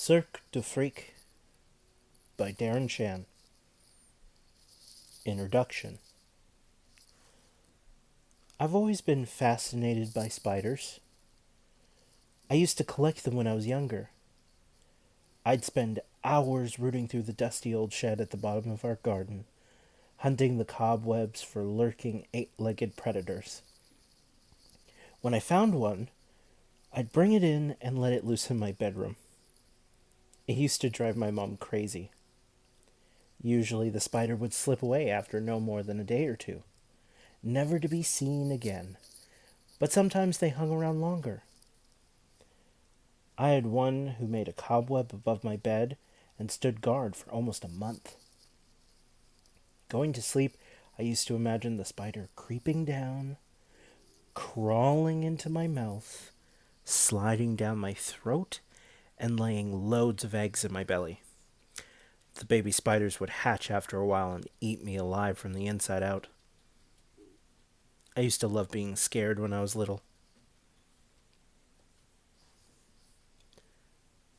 Cirque du Freak by Darren Shan. Introduction. I've always been fascinated by spiders. I used to collect them when I was younger. I'd spend hours rooting through the dusty old shed at the bottom of our garden, hunting the cobwebs for lurking eight-legged predators. When I found one, I'd bring it in and let it loose in my bedroom. It used to drive my mom crazy. Usually the spider would slip away after no more than a day or two, never to be seen again, but sometimes they hung around longer. I had one who made a cobweb above my bed and stood guard for almost a month. Going to sleep, I used to imagine the spider creeping down, crawling into my mouth, sliding down my throat, and laying loads of eggs in my belly. The baby spiders would hatch after a while and eat me alive from the inside out. I used to love being scared when I was little.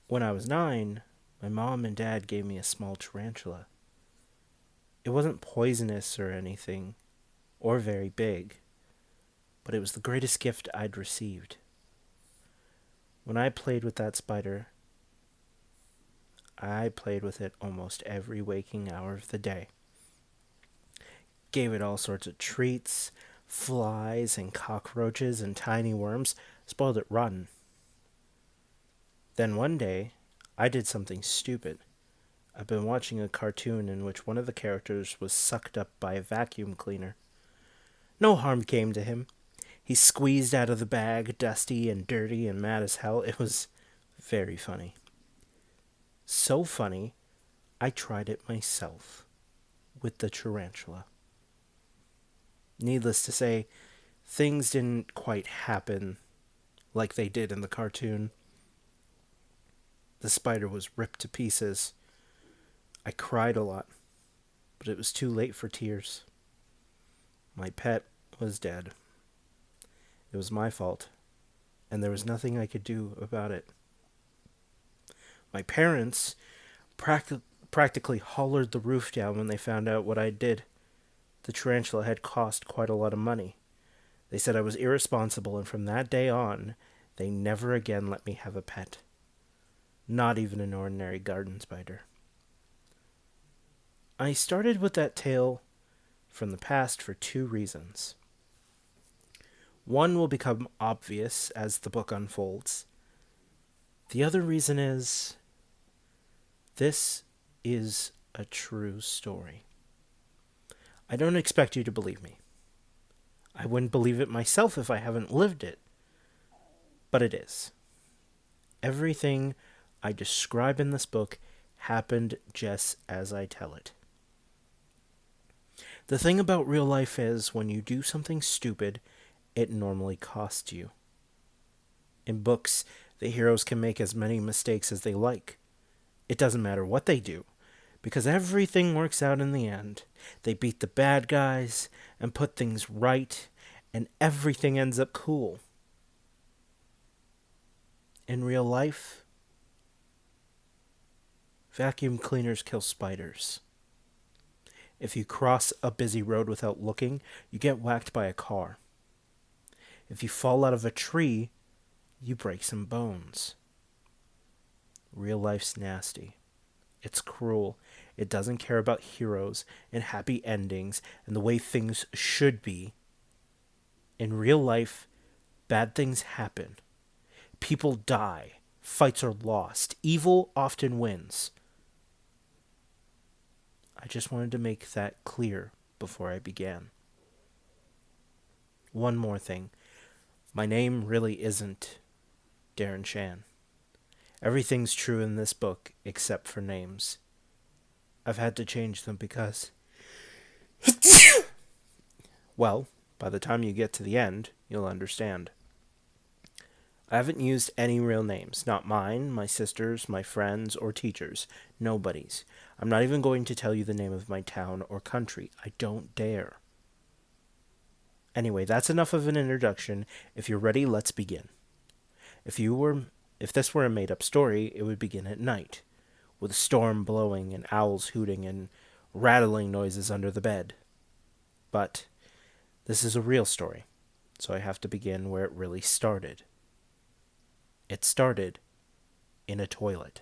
When I was 9, my mom and dad gave me a small tarantula. It wasn't poisonous or anything, or very big, but it was the greatest gift I'd received. When I played with that spider, I played with it almost every waking hour of the day. Gave it all sorts of treats, flies and cockroaches and tiny worms, spoiled it rotten. Then one day, I did something stupid. I've been watching a cartoon in which one of the characters was sucked up by a vacuum cleaner. No harm came to him. He squeezed out of the bag, dusty and dirty and mad as hell. It was very funny. So funny, I tried it myself with the tarantula. Needless to say, things didn't quite happen like they did in the cartoon. The spider was ripped to pieces. I cried a lot, but it was too late for tears. My pet was dead. It was my fault, and there was nothing I could do about it. My parents practically hollered the roof down when they found out what I did. The tarantula had cost quite a lot of money. They said I was irresponsible, and from that day on, they never again let me have a pet. Not even an ordinary garden spider. I started with that tale from the past for 2 reasons. One will become obvious as the book unfolds. The other reason is, this is a true story. I don't expect you to believe me. I wouldn't believe it myself if I haven't lived it. But it is. Everything I describe in this book happened just as I tell it. The thing about real life is, when you do something stupid, it normally costs you. In books, the heroes can make as many mistakes as they like. It doesn't matter what they do, because everything works out in the end. They beat the bad guys and put things right, and everything ends up cool. In real life, vacuum cleaners kill spiders. If you cross a busy road without looking, you get whacked by a car. If you fall out of a tree, you break some bones. Real life's nasty. It's cruel. It doesn't care about heroes and happy endings and the way things should be. In real life, bad things happen. People die. Fights are lost. Evil often wins. I just wanted to make that clear before I began. One more thing. My name really isn't Darren Shan. Everything's true in this book except for names. I've had to change them because... well, by the time you get to the end, you'll understand. I haven't used any real names. Not mine, my sister's, my friends, or teachers'. Nobody's. I'm not even going to tell you the name of my town or country. I don't dare. Anyway, that's enough of an introduction. If you're ready, let's begin. If you were If this were a made up story, it would begin at night, with a storm blowing and owls hooting and rattling noises under the bed. But this is a real story, so I have to begin where it really started. It started in a toilet.